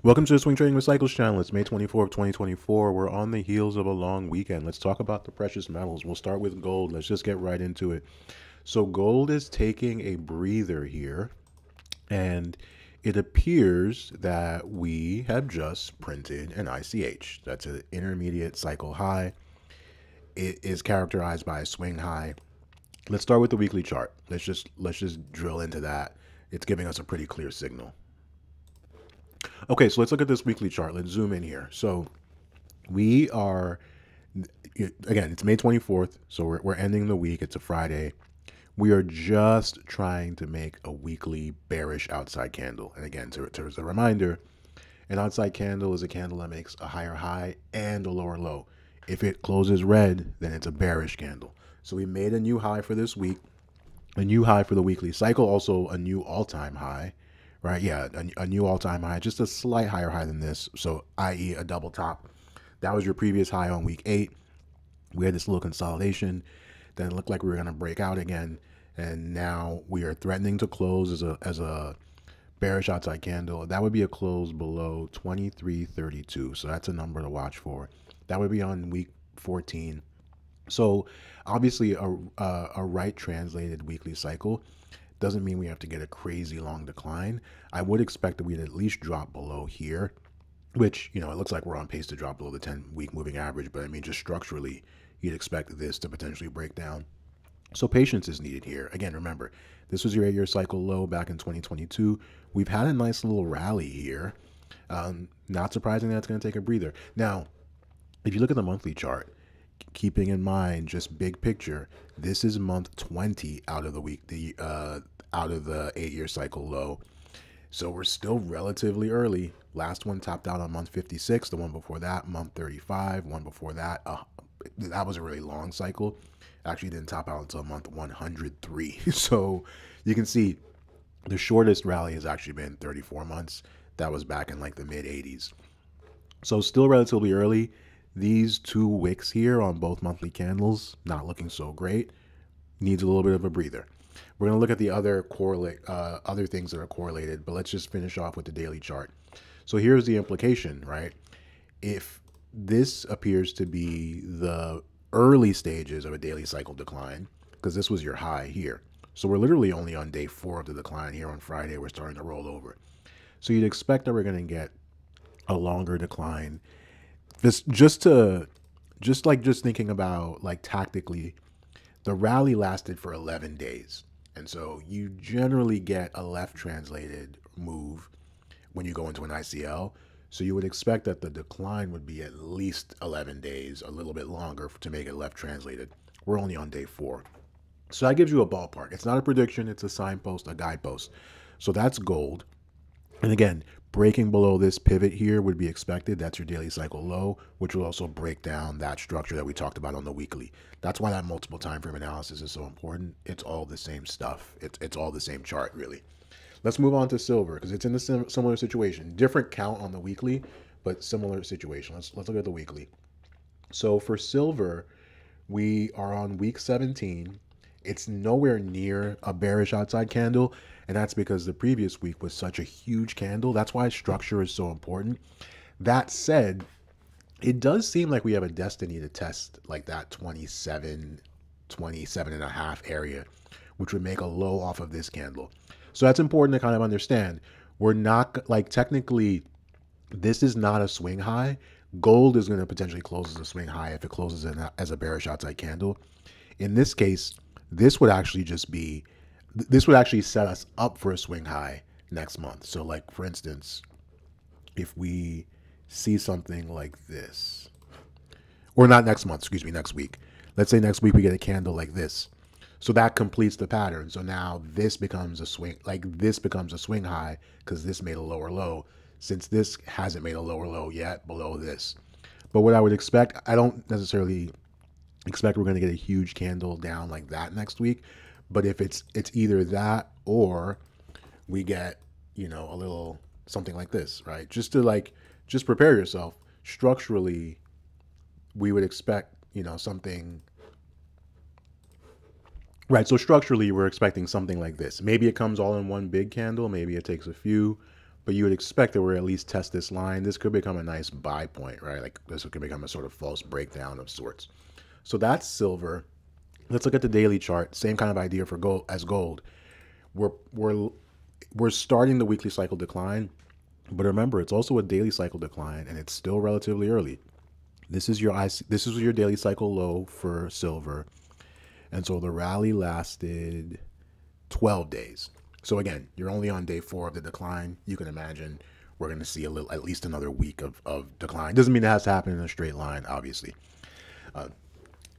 Welcome to the Swing Trading with Cycles channel. It's May 24th, 2024. We're on the heels of a long weekend. Let's talk about the precious metals. We'll start with gold. Let's just get right into it. So gold is taking a breather here, and it appears that we have just printed an ICH. That's an intermediate cycle high. It is characterized by a swing high. Let's start with the weekly chart. Let's just drill into that. It's giving us a pretty clear signal. Okay, so let's look at this weekly chart. Let's zoom in here. So we are, again, it's May 24th, so we're ending the week. It's a Friday. We are just trying to make a weekly bearish outside candle. And again, as a reminder, an outside candle is a candle that makes a higher high and a lower low. If it closes red, then it's a bearish candle. So we made a new high for this week, a new high for the weekly cycle, also a new all-time high. Right, yeah, a new all-time high, just a slight higher high than this, so i.e. a double top. That was your previous high on week 8. We had this little consolidation, then it looked like we were going to break out again, and now we are threatening to close as a bearish outside candle. That would be a close below 23.32, so that's a number to watch for. That would be on week 14. So obviously a right translated weekly cycle doesn't mean we have to get a crazy long decline. I would expect that we'd at least drop below here, which, it looks like we're on pace to drop below the 10-week moving average. But I mean, just structurally, you'd expect this to potentially break down. So patience is needed here. Again, remember, this was your 8-year cycle low back in 2022. We've had a nice little rally here. Not surprising that it's going to take a breather. Now, if you look at the monthly chart, keeping in mind just big picture, this is month 20 out of the week, out of the 8-year cycle low. So we're still relatively early. Last one topped out on month 56. The one before that, month 35. One before that, that was a really long cycle. Actually didn't top out until month 103. So you can see the shortest rally has actually been 34 months. That was back in like the mid 80s. So still relatively early. These two wicks here on both monthly candles, not looking so great. Needs a little bit of a breather. We're going to look at the other other things that are correlated, but let's just finish off with the daily chart. So here's the implication, right? If this appears to be the early stages of a daily cycle decline, because this was your high here. So we're literally only on day 4 of the decline here on Friday. We're starting to roll over. So you'd expect that we're going to get a longer decline. Just thinking about like tactically, the rally lasted for 11 days. And so you generally get a left translated move when you go into an ICL. So you would expect that the decline would be at least 11 days, a little bit longer to make it left translated. We're only on day 4. So that gives you a ballpark. It's not a prediction, it's a signpost, a guidepost. So that's gold. And again, breaking below this pivot here would be expected. That's your daily cycle low, which will also break down that structure that we talked about on the weekly. That's why that multiple time frame analysis is so important. It's all the same stuff. It's all the same chart, really. Let's move on to silver because it's in a similar situation. Different count on the weekly, but similar situation. Let's look at the weekly. So for silver, we are on week 17. It's nowhere near a bearish outside candle, and that's because the previous week was such a huge candle. That's why structure is so important. That said, it does seem like we have a destiny to test like that 27 and a half area, which would make a low off of this candle. So that's important to kind of understand. We're not, like, technically, this is not a swing high. Gold is going to potentially close as a swing high if it closes as a bearish outside candle. In this case, this would actually set us up for a swing high next month. So like, for instance, if we see something like this, or not next month, excuse me, next week. Let's say next week we get a candle like this. So that completes the pattern. So now this becomes a swing, high because this made a lower low, since this hasn't made a lower low yet below this. But what I would expect, I don't necessarily expect we're going to get a huge candle down like that next week. But if it's either that or we get, a little something like this, right? Just prepare yourself. Structurally, we would expect, something. Right, so structurally, we're expecting something like this. Maybe it comes all in one big candle. Maybe it takes a few. but you would expect that we're at least test this line. This could become a nice buy point, right? Like this could become a sort of false breakdown of sorts. So that's silver. Let's look at the daily chart. Same kind of idea for gold as gold. We're we're we're starting the weekly cycle decline, but remember it's also a daily cycle decline, and it's still relatively early. This is your daily cycle low for silver, and so the rally lasted 12 days. So again, you're only on day 4 of the decline. You can imagine we're going to see at least another week of decline. Doesn't mean it has to happen in a straight line, obviously.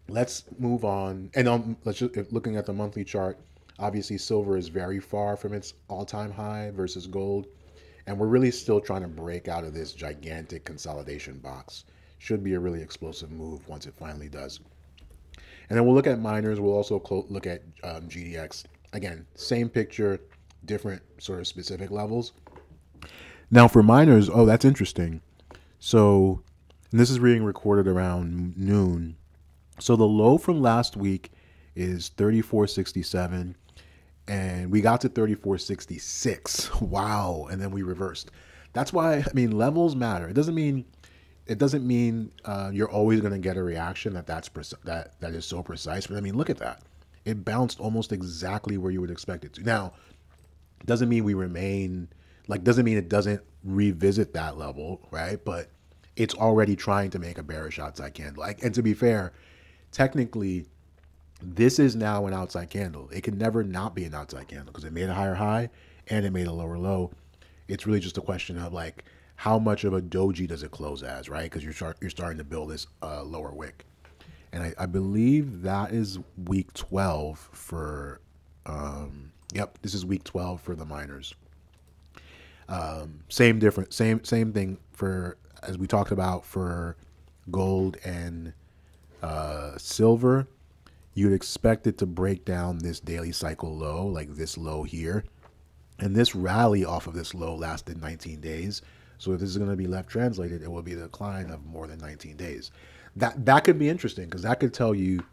Let's move on. And let's just looking at the monthly chart. Obviously, silver is very far from its all-time high versus gold, and we're really still trying to break out of this gigantic consolidation box. Should be a really explosive move once it finally does. And then we'll look at miners. We'll also look at GDX. Again, same picture, different sort of specific levels. Now for miners, oh, that's interesting. So this is being recorded around noon. So the low from last week is 34.67, and we got to 34.66. Wow, and then we reversed. That's why, I mean, levels matter. It doesn't mean you're always going to get a reaction that is so precise. But I mean, look at that. It bounced almost exactly where you would expect it to. Now, doesn't mean doesn't mean it doesn't revisit that level, right? But it's already trying to make a bearish outside candle. And to be fair, technically, this is now an outside candle. It can never not be an outside candle because it made a higher high and it made a lower low. It's really just a question of like, how much of a doji does it close as, right? Because you're starting to build this lower wick. And I believe that is week 12 for, yep, this is week 12 for the miners. Same thing for, as we talked about for gold and silver. You'd expect it to break down this daily cycle low, like this low here. And this rally off of this low lasted 19 days. So if this is going to be left translated, it will be a decline of more than 19 days. That could be interesting because that could tell you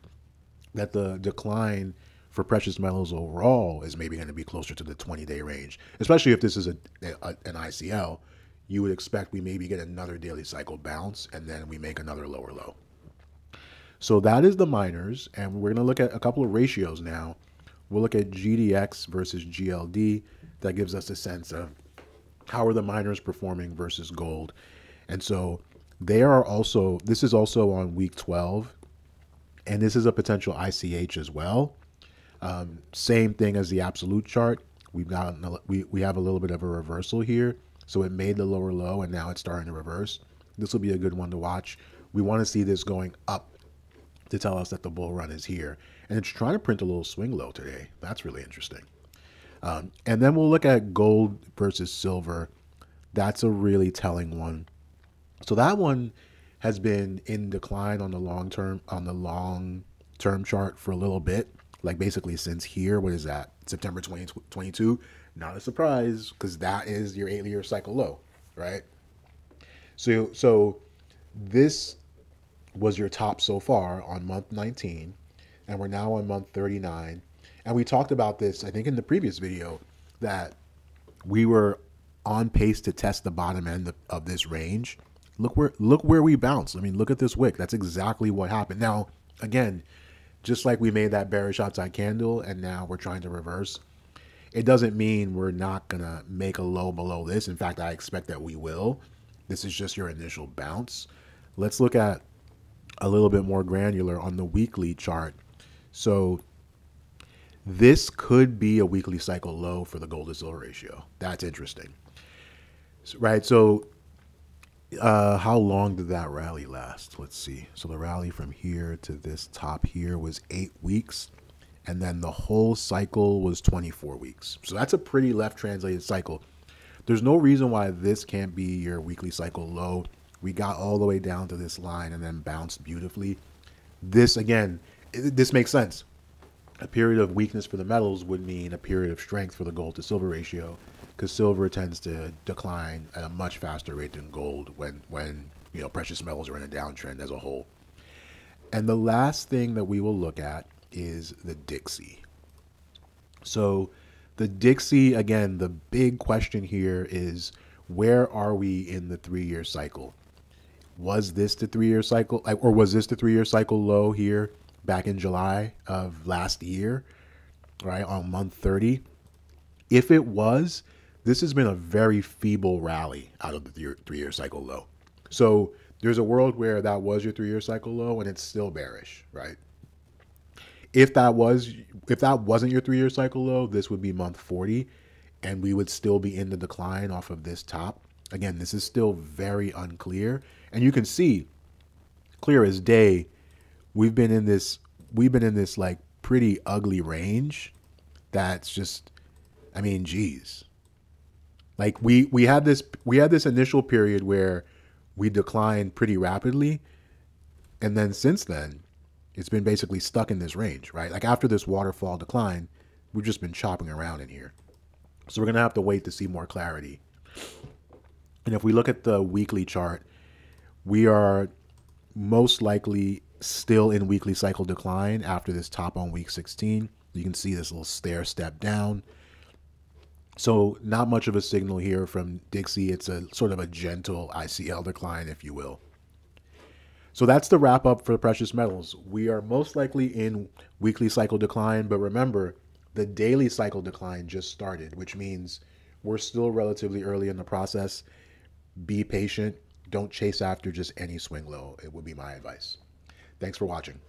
that the decline for precious metals overall is maybe going to be closer to the 20-day range. Especially if this is an ICL, you would expect we maybe get another daily cycle bounce and then we make another lower low. So that is the miners, and we're going to look at a couple of ratios now. We'll look at GDX versus GLD. That gives us a sense of how are the miners performing versus gold. And so this is also on week 12, and this is a potential ICH as well. Same thing as the absolute chart. We have a little bit of a reversal here. So it made the lower low and now it's starting to reverse. This will be a good one to watch. We want to see this going up to tell us that the bull run is here. And it's trying to print a little swing low today. That's really interesting. And then we'll look at gold versus silver. That's a really telling one. So that one has been in decline on the long term chart for a little bit, like basically since here. What is that? September 2022. Not a surprise because that is your 8-year cycle low, right? So this was your top so far on month 19, and we're now on month 39. And we talked about this, I think, in the previous video, that we were on pace to test the bottom end of this range. Look where we bounced. I mean, look at this wick. That's exactly what happened. Now, again, just like we made that bearish outside candle and now we're trying to reverse, it doesn't mean we're not going to make a low below this. In fact, I expect that we will. This is just your initial bounce. Let's look at a little bit more granular on the weekly chart. So this could be a weekly cycle low for the gold to silver ratio. That's interesting, right? So how long did that rally last? Let's see. So the rally from here to this top here was 8 weeks. And then the whole cycle was 24 weeks. So that's a pretty left translated cycle. There's no reason why this can't be your weekly cycle low. We got all the way down to this line and then bounced beautifully. This, again, this makes sense. A period of weakness for the metals would mean a period of strength for the gold to silver ratio, because silver tends to decline at a much faster rate than gold when precious metals are in a downtrend as a whole. And the last thing that we will look at is the Dixie. So the Dixie, again, the big question here is, Where are we in the 3-year cycle? Was this the 3-year cycle, or was this the 3-year cycle low here back in July of last year, right, on month 30? If it was, this has been a very feeble rally out of the 3-year cycle low. So there's a world where that was your 3-year cycle low and it's still bearish, right? If that wasn't your 3-year cycle low, this would be month 40 and we would still be in the decline off of this top. Again, this is still very unclear. And you can see clear as day, we've been in this like pretty ugly range. That's just, I mean, geez. Like we had this initial period where we declined pretty rapidly. And then since then, it's been basically stuck in this range, right? Like after this waterfall decline, we've just been chopping around in here. So we're going to have to wait to see more clarity. And if we look at the weekly chart, we are most likely still in weekly cycle decline after this top on week 16. You can see this little stair step down. So not much of a signal here from Dixie. It's a sort of a gentle ICL decline, if you will. So that's the wrap up for the precious metals. We are most likely in weekly cycle decline, but remember, the daily cycle decline just started, which means we're still relatively early in the process. Be patient. Don't chase after just any swing low. It would be my advice. Thanks for watching.